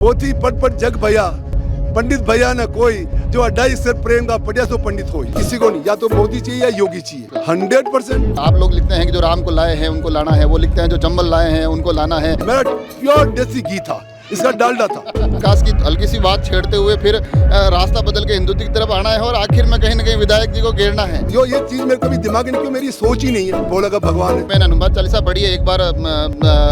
पोथी पट पट जग भैया, पंडित भैया न कोई, जो 2.5 सिर प्रेम का पढ़िया सो पंडित हो। किसी को नहीं, या तो मोदी चाहिए या योगी चाहिए। 100%। आप लोग लिखते हैं कि जो राम को लाए हैं उनको लाना है, वो लिखते हैं जो चंबल लाए हैं उनको लाना है। मेरा प्योर देसी घी था, इसका डालडा था। विकास की हल्की सी बात छेड़ते हुए फिर रास्ता बदल के हिंदुत्व की तरफ आना है और आखिर में कहीं न कहीं विधायक जी को घेरना है। जो ये चीज मेरे कभी दिमाग में नहीं, क्यों मेरी सोच ही नहीं है। बोला का भगवान है। मैंने हनुमान चालीसा पढ़ी है, एक बार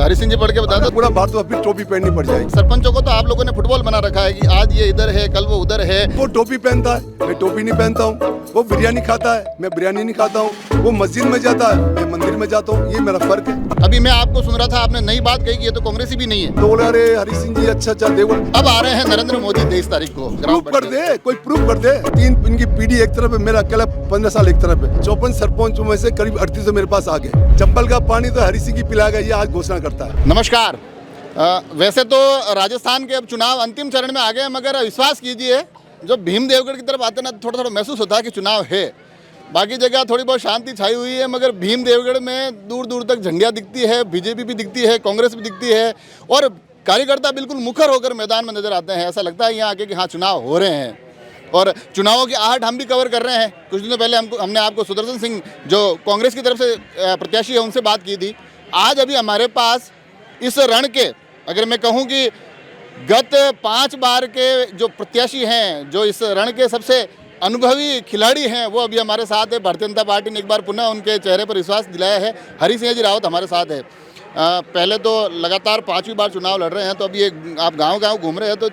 हरि सिंह जी पढ़ के बताया था। पूरा भारत अपनी टोपी पहननी पड़ जाएगी। सरपंचों को तो आप लोगों ने फुटबॉल बना रखा है कि आज ये इधर है, कल वो उधर है। वो टोपी पहनता है, मैं टोपी नहीं पहनता हूँ। वो बिरयानी खाता है, मैं बिरयानी नहीं खाता हूँ। वो मस्जिद में जाता है, मैं मंदिर में जाता हूँ। ये मेरा फर्क है। अभी मैं आपको सुन रहा था, आपने नई बात कही कि ये तो कांग्रेसी भी नहीं है। तो बोला अरे हरि सिंह जी अच्छा देवल। अब आ रहे हैं नरेंद्र मोदी 23 तारीख को। प्रूफ कर दे, कोई प्रूफ कर दे। 3 इनकी पीढ़ी एक तरफ है, मेरा अकेला 15 साल एक तरफ है। 54 सरपंच में से करीब 38 मेरे पास आ गए। चंबल का पानी तो हरि सिंह की पिलाएगा, ये आज घोषणा करता है। नमस्कार। वैसे तो राजस्थान के अब चुनाव अंतिम चरण में आ गए, मगर विश्वास कीजिए जो भीम देवगढ़ की तरफ आते ना थोड़ा थोड़ा महसूस होता है कि चुनाव है। बाकी जगह थोड़ी बहुत शांति छाई हुई है, मगर भीम देवगढ़ में दूर दूर तक झंडियाँ दिखती है, बीजेपी भी दिखती है, कांग्रेस भी दिखती है और कार्यकर्ता बिल्कुल मुखर होकर मैदान में नजर आते हैं। ऐसा लगता है यहाँ आके कि हाँ चुनाव हो रहे हैं और चुनावों की आहट हम भी कवर कर रहे हैं। कुछ दिनों पहले हमने आपको सुदर्शन सिंह जो कांग्रेस की तरफ से प्रत्याशी है उनसे बात की थी। आज अभी हमारे पास इस रण के, अगर मैं कहूँ कि गत 5 बार के जो प्रत्याशी हैं, जो इस रण के सबसे अनुभवी खिलाड़ी हैं, वो अभी हमारे साथ है। भारतीय जनता पार्टी ने एक बार पुनः उनके चेहरे पर विश्वास दिलाया है। हरि सिंह जी रावत हमारे साथ है। पहले तो लगातार 5वीं बार चुनाव लड़ रहे हैं, तो अभी आप गांव घूम रहे हैं तो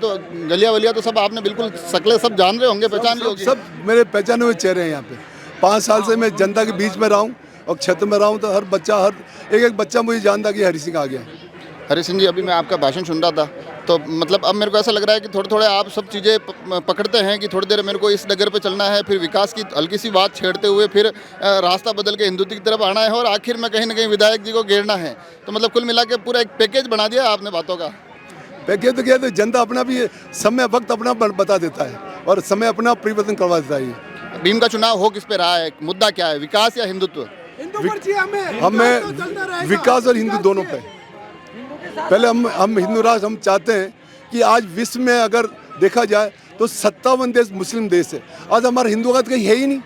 गलिया वलिया तो सब आपने बिल्कुल शकलें सब जान रहे होंगे, पहचान ली होगी। सब मेरे पहचाने हुए चेहरे हैं यहाँ पे। 5 साल से मैं जनता के बीच में रहा हूँ और क्षेत्र में रहा हूँ, तो हर बच्चा, हर एक बच्चा मुझे जानता कि हरि सिंह आ गया। हरि सिंह जी, अभी मैं आपका भाषण सुन रहा था तो मतलब अब मेरे को ऐसा लग रहा है कि थोड़े थोड़े आप सब चीज़ें पकड़ते हैं कि थोड़ी देर मेरे को इस डगर पे चलना है, फिर विकास की हल्की सी बात छेड़ते हुए फिर रास्ता बदल के हिंदुत्व की तरफ आना है और आखिर में कहीं न कहीं विधायक जी को घेरना है। तो मतलब कुल मिला के पूरा एक पैकेज बना दिया आपने बातों का। पैकेज तो क्या है, जनता अपना भी समय वक्त अपना बता देता है और समय अपना परिवर्तन करवा देता है। भीम का चुनाव हो किस पे रहा है, मुद्दा क्या है, विकास या हिंदुत्व? हमें विकास और हिंदू दोनों पे। पहले हम हिंदू राष्ट्र हम चाहते हैं कि आज विश्व में अगर देखा जाए तो 57 देश मुस्लिम देश है। आज हमारा हिंदू का कहीं है ही नहीं।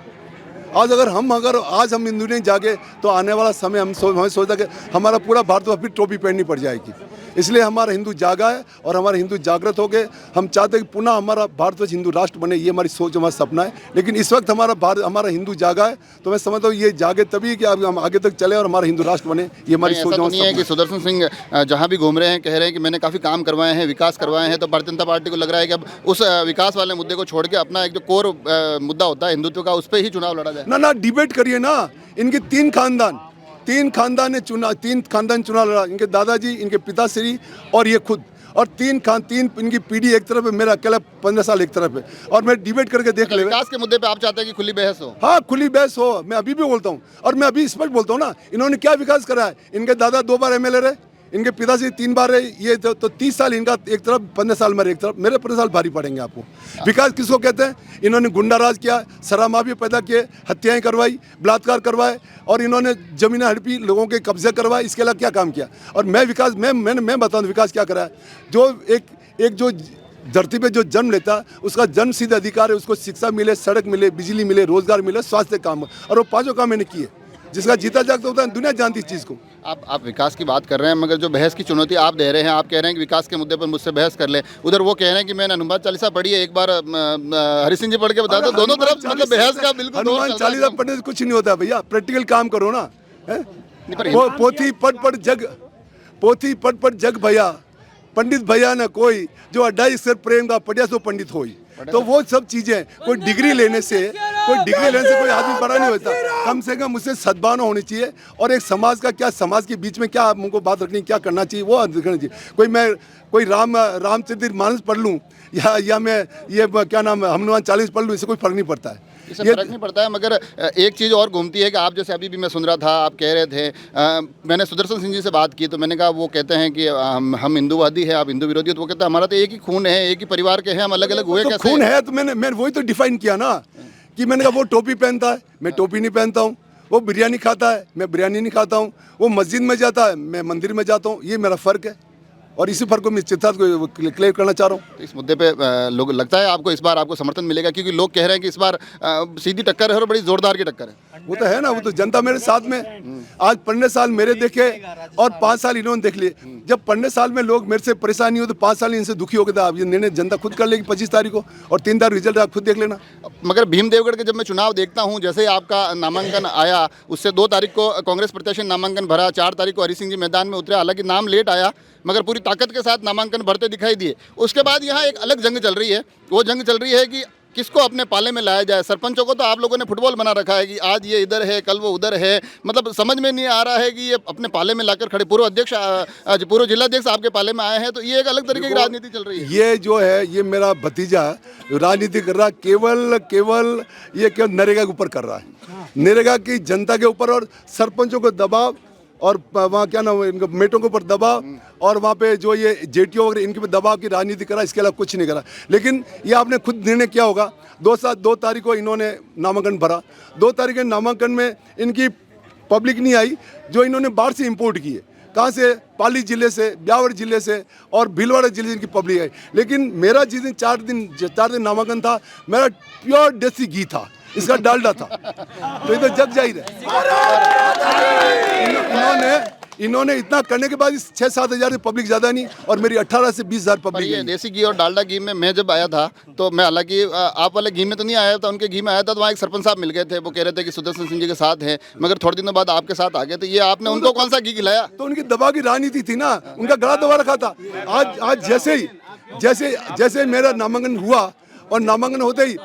अगर हम हिंदू नहीं जागे तो आने वाला समय हमें सोचा कि हमारा पूरा भारत अपनी टोपी पहननी पड़ जाएगी। इसलिए हमारा हिंदू जागा है और हमारा हिंदू जागृत हो गए। हम चाहते हैं कि पुनः हमारा भारतवर्ष हिंदू राष्ट्र बने, ये हमारी सोच, हमारा सपना है। लेकिन इस वक्त हमारा हिंदू जागा है, तो मैं समझता हूँ ये जागे तभी कि हम आगे तक चले और हमारा हिंदू राष्ट्र बने, ये हमारी सोच। ऐसा नहीं है कि सुदर्शन सिंह जहाँ भी घूम रहे हैं कह रहे हैं कि मैंने काफ़ी काम करवाए हैं, विकास करवाए हैं, तो भारतीय जनता पार्टी को लग रहा है कि अब उस विकास वाले मुद्दे को छोड़ के अपना एक जो कोर मुद्दा होता है हिंदुत्व का, उस पर ही चुनाव लड़ा जाए। ना डिबेट करिए ना। इनके 3 खानदान ने चुनाव लड़ा। इनके दादाजी, इनके पिताश्री और ये खुद, और 3 इनकी पीढ़ी एक तरफ है, मेरा अकेला 15 साल एक तरफ है। और मैं डिबेट करके देख ले। विकास के मुद्दे पे आप चाहते हैं कि खुली बहस हो? हाँ, खुली बहस हो। मैं अभी भी बोलता हूँ और मैं अभी स्पष्ट बोलता हूँ ना, इन्होंने क्या विकास करा है। इनके दादा 2 बार MLA रहे, इनके पिताश्री 3 बार है। ये तो 30 साल इनका एक तरफ, 15 साल मेरे एक तरफ। मेरे 15 साल भारी पड़ेंगे आपको। विकास किसको कहते हैं? इन्होंने गुंडा राज किया, शराब माफिया पैदा किए, हत्याएं करवाई, बलात्कार करवाए और इन्होंने जमीनें हड़पी, लोगों के कब्जे करवाए। इसके अलावा क्या काम किया? और मैं बताऊँ विकास क्या करा है। जो एक जो धरती पे जो जन्म लेता उसका जन्म सिद्ध अधिकार है, उसको शिक्षा मिले, सड़क मिले, बिजली मिले, रोजगार मिले, स्वास्थ्य काम, और वो 5 काम मैंने किए। जिसका जीता जागता होता है, दुनिया जानती इस चीज़ को। आप विकास की बात कर रहे हैं, मगर जो बहस की चुनौती आप दे रहे हैं, आप कह रहे हैं कि विकास के मुद्दे पर मुझसे बहस कर ले। उधर वो कह रहे हैं कि मैंने हनुमान चालीसा पढ़ी है, एक बार हरि सिंह जी पढ़ के बताया। तो दोनों तरफ मतलब बहस का बिल्कुल। हनुमान चालीसा पढ़ने से कुछ नहीं होता भैया, प्रैक्टिकल काम करो ना। पोथी पट पट जग भैया, पंडित भैया न कोई, जो 2.5 सिर प्रेम का पढ़िया सो पंडित होई। तो वो सब चीजें कोई डिग्री लेने से कोई आदमी बड़ा नहीं होता। कम से कम उससे सद्भावना होनी चाहिए और एक समाज का क्या, समाज के बीच में क्या हमको बात रखनी, क्या करना चाहिए, वो दिखना चाहिए। कोई रामचरित मानस पढ़ लूँ या मैं ये क्या नाम हनुमान चालीसा पढ़ लूँ, इससे कोई फर्क नहीं पड़ता है। इससे फर्क नहीं पड़ता है। मगर एक चीज़ और घूमती है कि आप जैसे अभी भी मैं सुन रहा था, आप कह रहे थे, मैंने सुदर्शन सिंह जी से बात की तो मैंने कहा, वो कहते हैं कि हम हिंदूवादी है, आप हिंदू विरोधी हो। तो वो कहते हैं हमारा तो एक ही खून है, एक ही परिवार के हैं, हम अलग अलग हुए कैसे? खून है तो मैंने वही तो डिफाइन किया ना, कि मैंने कहा वो टोपी पहनता है, मैं टोपी नहीं पहनता हूँ। वो बिरयानी खाता है, मैं बिरयानी नहीं खाता हूँ। वो मस्जिद में जाता है, मैं मंदिर में जाता हूँ। ये मेरा फ़र्क है। और इसी फर्क को मैं चित्ता को क्लियर करना चाह रहा हूँ। तो इस मुद्दे पे लोग लगता है आपको इस बार आपको समर्थन मिलेगा, क्योंकि लोग कह रहे हैं कि इस बार सीधी टक्कर है और बड़ी जोरदार की टक्कर है। वो तो है ना, वो तो जनता मेरे साथ में। आज 15 साल मेरे देखे और 5 साल इन्होंने देख लिए। जब 15 साल में लोग मेरे से परेशान नहीं हो तो 5 साल इनसे दुखी हो गया। अब ये निर्णय जनता खुद कर लेगी 25 तारीख को, और 3 तारीख रिजल्ट आप खुद देख लेना। मगर भीम देवगढ़ के जब मैं चुनाव देखता हूं, जैसे ही आपका नामांकन आया उससे 2 तारीख को कांग्रेस प्रत्याशी ने नामांकन भरा, 4 तारीख को हरि सिंह जी मैदान में उतरे। हालांकि नाम लेट आया मगर पूरी ताकत के साथ नामांकन भरते दिखाई दिए। उसके बाद यहाँ एक अलग जंग चल रही है। वो जंग चल रही है कि किसको अपने पाले में लाया जाए। सरपंचों को तो आप लोगों ने फुटबॉल बना रखा है कि आज ये इधर है कल वो उधर है, मतलब समझ में नहीं आ रहा है कि ये अपने पाले में लाकर खड़े। पूर्व अध्यक्ष पूर्व जिलाध्यक्ष आपके पाले में आए हैं, तो ये एक अलग तरीके की राजनीति चल रही है। ये जो है ये मेरा भतीजा राजनीति कर रहा है, केवल ये केवल नरेगा के ऊपर कर रहा है। नरेगा की जनता के ऊपर और सरपंचों को दबाव, और वहाँ क्या नाम इनका मेटों के ऊपर दबाव, और वहाँ पे जो ये जेटीओ वगैरह इनके पे दबाव की राजनीति करा, इसके अलावा कुछ नहीं करा। लेकिन ये आपने खुद निर्णय किया होगा। 2 तारीख को इन्होंने नामांकन भरा। 2 तारीख के नामांकन में इनकी पब्लिक नहीं आई जो इन्होंने बाहर से इंपोर्ट की है। कहाँ से? पाली जिले से, ब्यावर जिले से और भीलवाड़ा जिले से इनकी पब्लिक आई। लेकिन मेरा जिस दिन 4 दिन नामांकन था, मेरा प्योर देसी घी था, इसका डालडा था। तो ये तो जग जाहिर है। इन्होंने इतना करने के बाद 6-7 हज़ार पब्लिक ज़्यादा नहीं, और मेरी 18 से 20 हज़ार पब्लिक। ये देसी घी और डालडा घी में मैं जब आया था तो मैं, हालांकि आप वाले घी में तो नहीं आया था, उनके घी में आया था, तो वहाँ एक सरपंच साहब मिल गए थे। वो कह रहे थे कि सुदर्शन सिंह जी के साथ हैं, मगर थोड़े दिनों बाद आपके साथ आ गए। तो ये आपने उनको कौन सा घी खिलाया? तो उनकी दबा की राजनीति थी ना, उनका गला दबा रखा था। आज जैसे मेरा नामांकन हुआ और नामांकन होते ही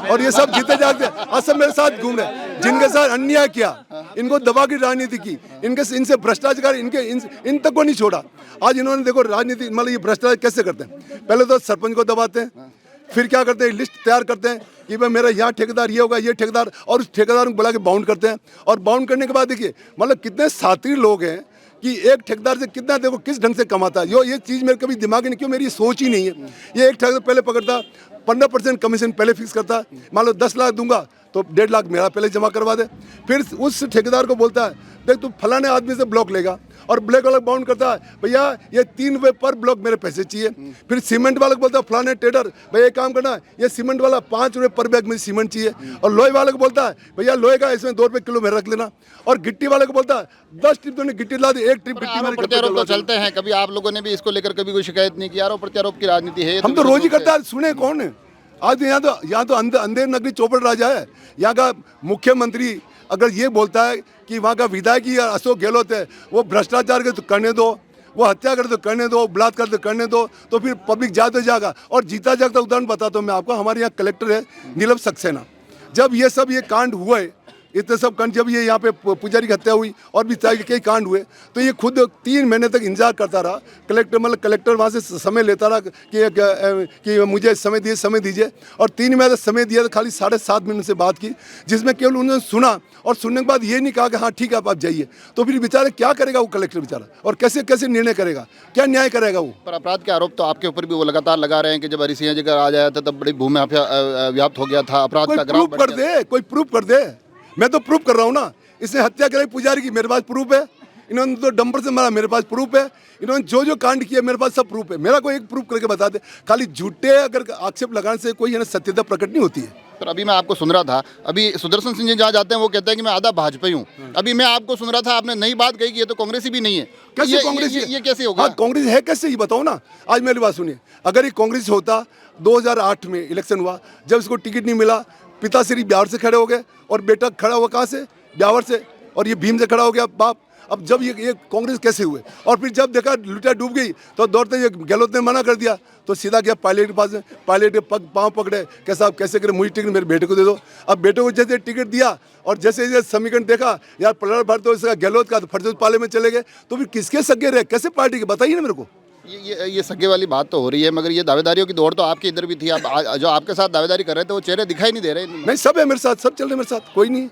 और ये सब जीते जाते आज सब मेरे साथ घूम रहे। जिनके साथ अन्याय किया, इनको दबा की राजनीति की, इनसे भ्रष्टाचार इन तक को नहीं छोड़ा। आज इन्होंने देखो राजनीति, मतलब ये भ्रष्टाचार कैसे करते हैं। पहले तो सरपंच को दबाते हैं, फिर क्या करते हैं, लिस्ट तैयार करते हैं कि भाई मेरा यहाँ ठेकेदार ये होगा, ये ठेकेदार, और उस ठेकेदार को बुला के बाउंड करते हैं। और बाउंड करने के बाद देखिए मतलब कितने शातिर लोग हैं कि एक ठेकेदार से कितना देखो किस ढंग से कमाता है। ये चीज़ मेरे कभी दिमाग में नहीं, क्यों मेरी सोच ही नहीं है। ये एक ठेकेदार पहले पकड़ता, 15% कमीशन पहले फिक्स करता। मान लो 10 लाख दूंगा तो 1.5 लाख मेरा पहले जमा करवा दे। फिर उस ठेकेदार को बोलता है देख तू फलाने आदमी से ब्लॉक लेगा, और ब्लॉक वाला बाउंड करता है भैया ये 3 रुपये पर ब्लॉक मेरे पैसे चाहिए। फिर सीमेंट वाला को बोलता है फलाने टेडर भैया एक काम करना, ये सीमेंट वाला 5 रुपये पर बैग मुझे सीमेंट चाहिए। और लोहे वाले को बोलता है भैया लोहे का इसमें 2 रुपये किलो में रख लेना। और गिट्टी वाले को बोलता है 10 ट्रिप तूने गिट्टी ला दी, 1 ट्रिप गिट्टी मेरे प्रत्यारोप तो चलते हैं। कभी आप लोगों ने भी इसको लेकर कभी कोई शिकायत नहीं की? आरोप प्रत्यारोप की राजनीति है, हम तो रोज ही करते हैं। सुने कौन है आज? यहाँ तो अंधेर नगरी चौपड़ राजा है। यहाँ का मुख्यमंत्री अगर ये बोलता है कि वहाँ का विधायक ही अशोक गहलोत है, वो भ्रष्टाचार के तो करने दो, वो हत्या कर तो करने दो, बलात्कार तो करने दो, तो फिर पब्लिक जा तो जाएगा। और जीता जागता उदाहरण बताता हूँ मैं आपको। हमारे यहाँ कलेक्टर है नीलम सक्सेना। जब ये कांड हुए, इतने सब कांड, जब ये यहाँ पे पुजारी की हत्या हुई और भी कई कांड हुए, तो ये खुद 3 महीने तक इंतजार करता रहा। कलेक्टर वहाँ से समय लेता रहा कि मुझे समय दीजिए। और 3 महीने समय दिया, तो खाली 7.5 मिनट से बात की, जिसमें केवल उन्होंने सुना। और सुनने के बाद ये नहीं कहा कि हाँ ठीक है आप जाइए। तो फिर बेचारे क्या करेगा वो कलेक्टर बेचारा, और कैसे निर्णय करेगा, क्या न्याय करेगा वो? पर अपराध के आरोप तो आपके ऊपर भी वो लगातार लगा रहे हैं कि जब हरि सिंह जी का राज आया था तब बड़ी भूमि माफिया व्याप्त हो गया था, अपराध का ग्राफ बढ़ गया। कोई प्रूफ कर दे। मैं तो प्रूफ कर रहा हूँ ना। इसने हत्या कराई पुजारी की, मेरे पास प्रूफ है। इन्होंने तो डंपर से मारा, मेरे पास प्रूफ है। इन्होंने जो कांड किया मेरे पास सब प्रूफ है। मेरा कोई एक प्रूफ करके बता दे। खाली झूठे अगर आक्षेप लगाने से कोई सत्यता प्रकट नहीं होती है। पर अभी मैं आपको सुन रहा था, अभी सुदर्शन सिंह जी जहाँ जाते हैं वो कहते हैं कि मैं आधा भाजपाई हूँ। अभी मैं आपको सुन रहा था, आपने नई बात कही कि ये तो कांग्रेसी भी नहीं है। कैसे कांग्रेस? ये कैसे होगा? हाँ कांग्रेस है कैसे, ये बताओ ना। आज मेरी बात सुनिए, अगर ये कांग्रेस होता, 2008 में इलेक्शन हुआ, जब इसको टिकट नहीं मिला, पिताश्री ब्यावर से खड़े हो गए और बेटा खड़ा हुआ कहाँ से? ब्यावर से। और ये भीम से खड़ा हो गया बाप। अब जब ये कांग्रेस कैसे हुए? और फिर जब देखा लुटिया डूब गई तो दौड़ते ये गहलोत ने मना कर दिया, तो सीधा गया पायलट के पास। पायलट के पाँव पकड़े, कैसा आप कैसे करें, मुझे टिकट मेरे बेटे को दे दो। अब बेटे को जैसे टिकट दिया और जैसे समीकरण देखा यार पलट भर तो इसका गहलोत का, तो फर्ज पाले में चले गए। तो फिर किसके सगे रहे, कैसे पार्टी के, बताइए ना मेरे को। ये सगे वाली बात तो हो रही है, मगर ये दावेदारियों की दौड़ तो आपके इधर भी थी। आप जो आपके साथ दावेदारी कर रहे थे वो चेहरे दिखाई नहीं दे रहे। नहीं, सब है मेरे साथ, सब चल रहे मेरे साथ, कोई नहीं।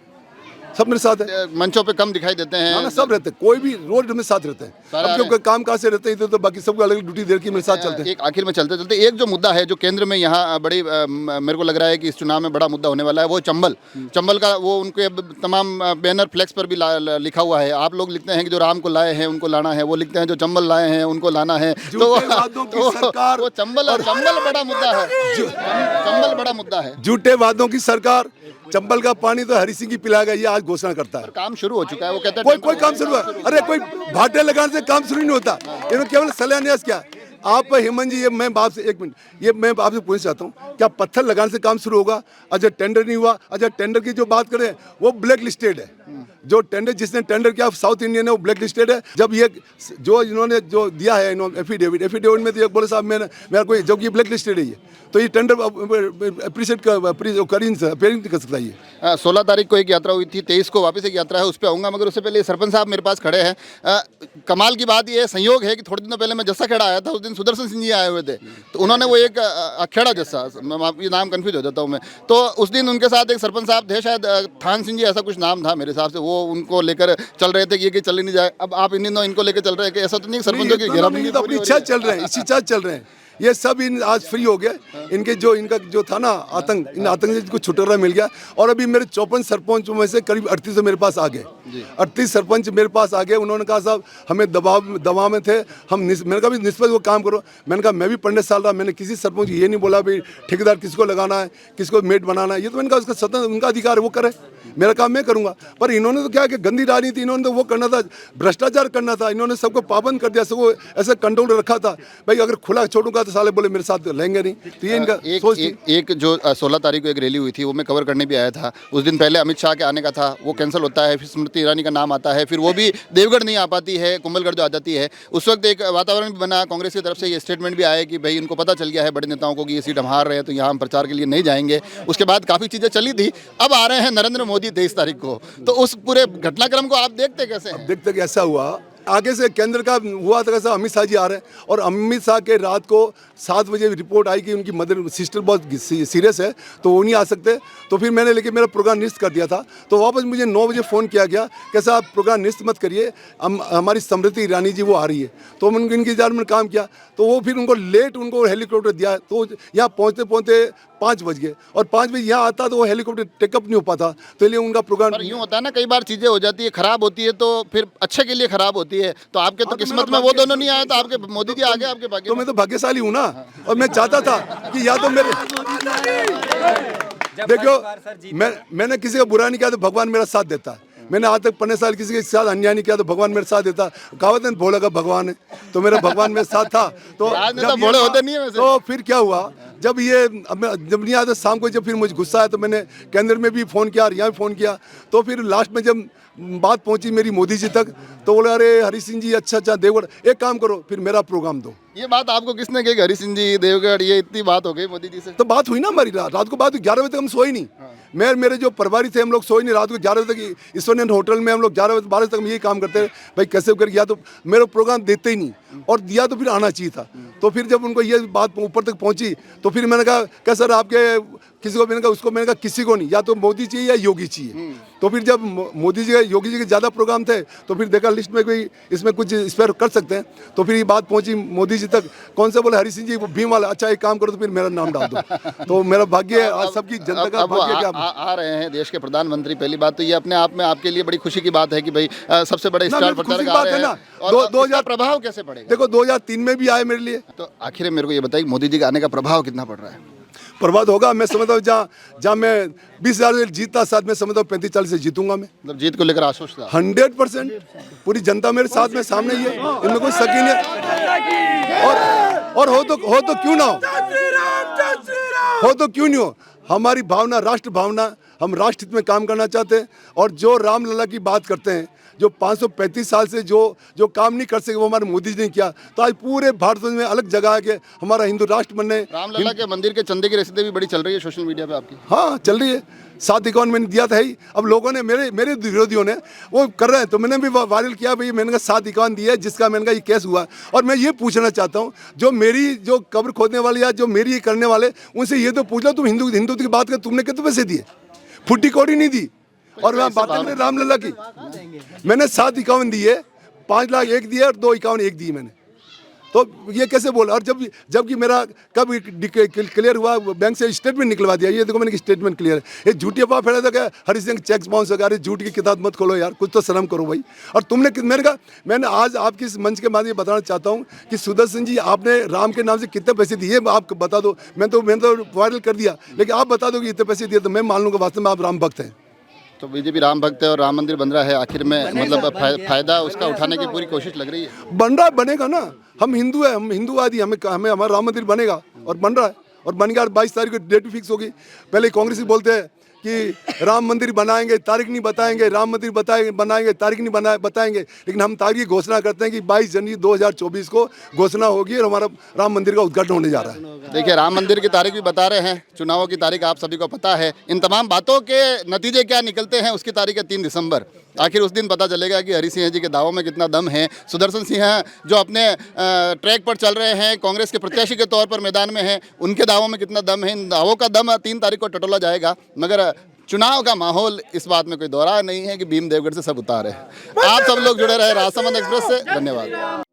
सब मेरे साथ है। मंचों पे कम दिखाई देते हैं। ना सब रहते हैं, कोई भी रोड में साथ रहते हैं। सारे अब क्योंकि काम कहाँ से रहते हैं, तो बाकी सबको अलग ड्यूटी दे के मेरे साथ चलते हैं। एक आखिर में चलते चलते एक जो मुद्दा है जो केंद्र में यहाँ बड़ी मेरे को लग रहा है कि इस चुनाव में बड़ा मुद्दा होने वाला है, वो चंबल का वो उनके अब तमाम बैनर फ्लेक्स पर भी लिखा हुआ है। आप लोग लिखते हैं कि जो राम को लाए हैं उनको लाना है, वो लिखते हैं जो चंबल लाए हैं उनको लाना है। तो वो चंबल बड़ा मुद्दा है, चंबल बड़ा मुद्दा है। झूठे वादों की सरकार, चंबल का पानी तो हरी सिंह की पिलाएगा, ये आज घोषणा करता है। काम शुरू हो चुका है, वो कहते हैं कोई काम शुरू है? अरे कोई भाटे लगाने से काम शुरू नहीं होता, इन्होंने केवल शिलान्यास किया। आप हेमंत जी, ये मैं आपसे एक मिनट, ये मैं आपसे पूछना चाहता हूँ, क्या पत्थर लगाने से काम शुरू होगा? अच्छा टेंडर नहीं हुआ, अच्छा टेंडर की जो बात करें वो ब्लैक लिस्टेड है। जो टेंडर जिसने टेंडर किया साउथ इंडियन है, वो ब्लैक लिस्टेड है। जब ये जो इन्होंने जो दिया है एफिडेविट में तो ये बोले साहब मेरा कोई जो कि ब्लैक लिस्टेड है, ये तो ये टेंडर अप्रिशिएट कर नहीं सकता। ये 16 तारीख को एक यात्रा हुई थी, 23 को वापस एक यात्रा है, उस पर आऊँगा। मगर उससे पहले सरपंच साहब मेरे पास खड़े हैं। कमाल की बात ये संयोग है कि थोड़े दिनों पहले मैं जस्सा खेड़ा आया था, उस दिन सुदर्शन सिंह जी आए हुए थे। तो उन्होंने वो एक अखेड़ा जस्सा, ये नाम कन्फ्यूज हो जाता हूँ मैं, तो उस दिन उनके साथ एक सरपंच साहब थे, शायद थान सिंह जी ऐसा कुछ नाम था मेरे हिसाब से, वो उनको लेकर चल रहे थे कि ये चल नहीं जाए। अब आप इन दिनों इनको लेकर चल रहे हैं कि ऐसा तो नहीं सरपंचों की घेराबंदी अपनी इच्छा चल रहे हैं, इसी इच्छा चल रहे हैं। ये सब इन आज फ्री हो गए, इनके जो इनका जो था ना आतंक, इन आतंक से इनको छुटकारा मिल गया। और अभी मेरे 54 सरपंचों में से करीब 38 मेरे पास आ गए, 38 सरपंच मेरे पास आ गए। उन्होंने कहा साहब हमें दबाव में थे, मैंने कहा भी निष्पक्ष वो काम करो। मैंने कहा मैं भी 15 साल रहा, मैंने किसी सरपंच ये नहीं बोला भाई ठेकेदार किसको लगाना है, किसको मेट बनाना है, ये तो मैंने कहा उसका स्वतंत्र उनका अधिकार है, वो करे, मेरा काम मैं करूँगा। पर इन्होंने तो क्या कि गंदी राजनीति, इन्होंने तो वो करना था, भ्रष्टाचार करना था, इन्होंने सबको पाबंद कर दिया, सबको ऐसा कंट्रोल रखा था भाई अगर खुला छोड़ूंगा तो साले बोले मेरे साथ लेंगे नहीं। तो ये इनका एक जो 16 तारीख को एक रैली हुई थी, वो मैं कवर करने भी आया था। उस दिन पहले अमित शाह के आने का था, वो कैंसिल होता है, फिर स्मृति ईरानी का नाम आता है, फिर वो भी देवगढ़ नहीं आ पाती है, कुंभलगढ़ जो आ जाती है। उस वक्त एक वातावरण भी बना, कांग्रेस की तरफ से ये स्टेटमेंट भी आया कि भाई इनको पता चल गया है बड़े नेताओं को कि ये सीट हम हार रहे हैं, तो यहाँ हम प्रचार के लिए नहीं जाएंगे। उसके बाद काफ़ी चीज़ें चली थी। अब आ रहे हैं नरेंद्र मोदी 23 तारीख को, तो उस पूरे घटनाक्रम को आप देखते कैसे हैं? देखते कि ऐसा हुआ, आगे से केंद्र का हुआ था कैसा, अमित शाह जी आ रहे हैं और अमित शाह के रात को 7 बजे रिपोर्ट आई कि उनकी मदर सिस्टर बहुत सीरियस है तो वो नहीं आ सकते। तो फिर मैंने लेके मेरा प्रोग्राम निरस्त कर दिया था। तो वापस मुझे 9 बजे फ़ोन किया गया, कैसा आप प्रोग्राम निरस्त मत करिए, हमारी स्मृति ईरानी जी वो आ रही है। तो उनके इंतजार में काम किया, तो वो फिर उनको लेट उनको हेलीकॉप्टर दिया, तो यहाँ पहुँचते पहुँचते 5 बज गए और 5 बजे यहाँ आता तो वो हेलीकॉप्टर टेकअप नहीं हो पाता, तो इसलिए उनका प्रोग्राम यूँ होता है ना, कई बार चीज़ें हो जाती है, खराब होती है तो फिर अच्छे के लिए खराब होती है। तो आपके तो किस्मत में वो दोनों नहीं आए, तो आपके मोदी जी आ गए आपके भाग्य। तो मैं तो भाग्यशाली हूँ ना, और मैं चाहता था कि या तो मेरे देखो मैंने किसी का बुरा नहीं किया तो भगवान मेरा साथ देता है। मैंने आज तक 15 साल किसी के साथ अन्याय नहीं किया तो भगवान मेरे साथ देता। कहावत है भोला का भगवान है, तो मेरा भगवान मेरे साथ था। तो भोले होते नहीं है वैसे। तो फिर क्या हुआ, जब नहीं आया तो शाम को जब फिर मुझे गुस्सा आया तो मैंने केंद्र में भी फ़ोन किया और यहाँ भी फ़ोन किया। तो फिर लास्ट में जब बात पहुंची मेरी मोदी जी तक, तो बोले अरे हरी सिंह जी अच्छा देवगढ़ एक काम करो, फिर मेरा प्रोग्राम दो। ये बात आपको किसने कही, हरी सिंह जी देवगढ़, ये इतनी बात हो गई मोदी जी से? तो बात हुई ना हमारी, रात को बात हुई, 11 बजे तक हम सोए नहीं। मेरे जो प्रभारी थे हम लोग सोए नहीं, रात को 11 बजे तक ईश्वरन होटल में हम लोग 11 बजे 12 तक हम यही काम करते रहे भाई कैसे कर, या तो मेरा प्रोग्राम देते ही नहीं और दिया तो फिर आना चाहिए था। तो फिर जब उनको ये बात ऊपर तक पहुंची तो फिर मैंने कहा क्या सर आपके किसी को, मैंने कहा उसको, मैंने कहा किसी को नहीं, या तो मोदी चाहिए या योगी चाहिए। तो फिर जब मोदी जी योगी जी के ज़्यादा प्रोग्राम थे तो फिर देखा लिस्ट में कोई इसमें कुछ स्पेयर कर सकते हैं। तो फिर ये बात पहुंची मोदी जी तक, कौन से बोले हरी सिंह जी वो भीम वाला, अच्छा एक काम करो तो फिर मेरा नाम डाल दो। तो मेरा भाग्य है, आज सबकी जनता का भाग्य क्या आ रहे हैं देश के प्रधानमंत्री। पहली बात तो ये अपने आप में आपके लिए बड़ी खुशी की बात है कि भाई सबसे बड़े स्टार प्रचारक आ रहे हैं। और 2000 प्रभाव कैसे पड़ेगा, देखो 2003 में भी आए मेरे लिए। तो आखिर मेरे को ये बताइए मोदी जी के आने का प्रभाव कितना पड़ रहा है? प्रभाव होगा, मैं समझता हूँ जहाँ मैं 20,000 से जीतता, साथ में समझता हूँ 35-40 से जीतूंगा मैं। मतलब जीत को लेकर आश्वस्त 100%, पूरी जनता मेरे साथ में सामने ही है, इनमें कोई शक ही नहीं। और हो तो क्यों ना हो तो क्यों नहीं हो, हमारी भावना राष्ट्र भावना, हम राष्ट्र हित में काम करना चाहते हैं। और जो रामलला की बात करते हैं, जो 535 साल से जो काम नहीं कर सके वो हमारे मोदी जी ने किया, तो आज पूरे भारत में अलग जगह है कि हमारा हिंदू राष्ट्र बनने। रामलला के मंदिर के चंदे की रसीदें भी बड़ी चल रही है सोशल मीडिया पे आपकी। हाँ चल रही है, 7 अकाउंट मैंने दिया था ही। अब लोगों ने मेरे विरोधियों ने वो कर रहे हैं, तो मैंने भी वायरल किया भाई, मैंने कहा 7 अकाउंट दिया है जिसका मैंने कहा ये केस हुआ। और मैं ये पूछना चाहता हूँ जो मेरी जो कब्र खोदने वाले या जो मेरी ये करने वाले, उनसे ये तो पूछ लो तुम हिंदू की बात कर, तुमने कितने पैसे दिए? फुट्टी कौड़ी नहीं दी। और मैं बात करें रामलला की, मैंने 751 दिए, 5 लाख एक दिए और 251 एक दिए मैंने, तो ये कैसे बोल। और जबकि मेरा कब क्लियर हुआ, बैंक से स्टेटमेंट निकलवा दिया, ये देखो मैंने स्टेटमेंट क्लियर है। ये झूठी अफवाह फैला था क्या हरी सिंह चेक बाउंस हो गया, अरे झूठ की किताब मत खोलो यार, कुछ तो शर्म करो भाई। और तुमने मेरे कहा, मैंने आज आपकी इस मंच के माध्यम से बताना चाहता हूँ कि सुदर्शन जी आपने राम के नाम से कितने पैसे दिए, आप बता दो। मैंने तो वायरल कर दिया, लेकिन आप बता दो कि इतने पैसे दिए तो मैं मान लूँगा वास्तव में आप राम भक्त हैं। तो बीजेपी राम भक्त है और राम मंदिर बन रहा है, आखिर में मतलब फायदा उसका उठाने की पूरी कोशिश लग रही है। बन रहा है, बनेगा ना, हम हिंदू है, हम हिंदूवादी, हमें हमारा राम मंदिर बनेगा और बन रहा है और बन गया। 22 तारीख को डेट भी फिक्स होगी। पहले कांग्रेस बोलते हैं कि राम मंदिर बनाएंगे, तारीख नहीं बताएंगे, राम मंदिर बनाएंगे, तारीख नहीं बताएंगे, लेकिन हम तारीख की घोषणा करते हैं कि 22 जनवरी 2024 को घोषणा होगी और हमारा राम मंदिर का उद्घाटन होने जा रहा है। देखिए, राम मंदिर की तारीख भी बता रहे हैं, चुनावों की तारीख आप सभी को पता है। इन तमाम बातों के नतीजे क्या निकलते हैं उसकी तारीख है 3 दिसंबर। आखिर उस दिन पता चलेगा कि हरि सिंह जी के दावों में कितना दम है। सुदर्शन सिंह जो अपने ट्रैक पर चल रहे हैं, कांग्रेस के प्रत्याशी के तौर पर मैदान में हैं, उनके दावों में कितना दम है। इन दावों का दम 3 तारीख को टटोला जाएगा। मगर चुनाव का माहौल, इस बात में कोई दौरा नहीं है कि भीम देवगढ़ से सब उतार है। आप सब लोग जुड़े रहे राजसमंद एक्सप्रेस से, धन्यवाद।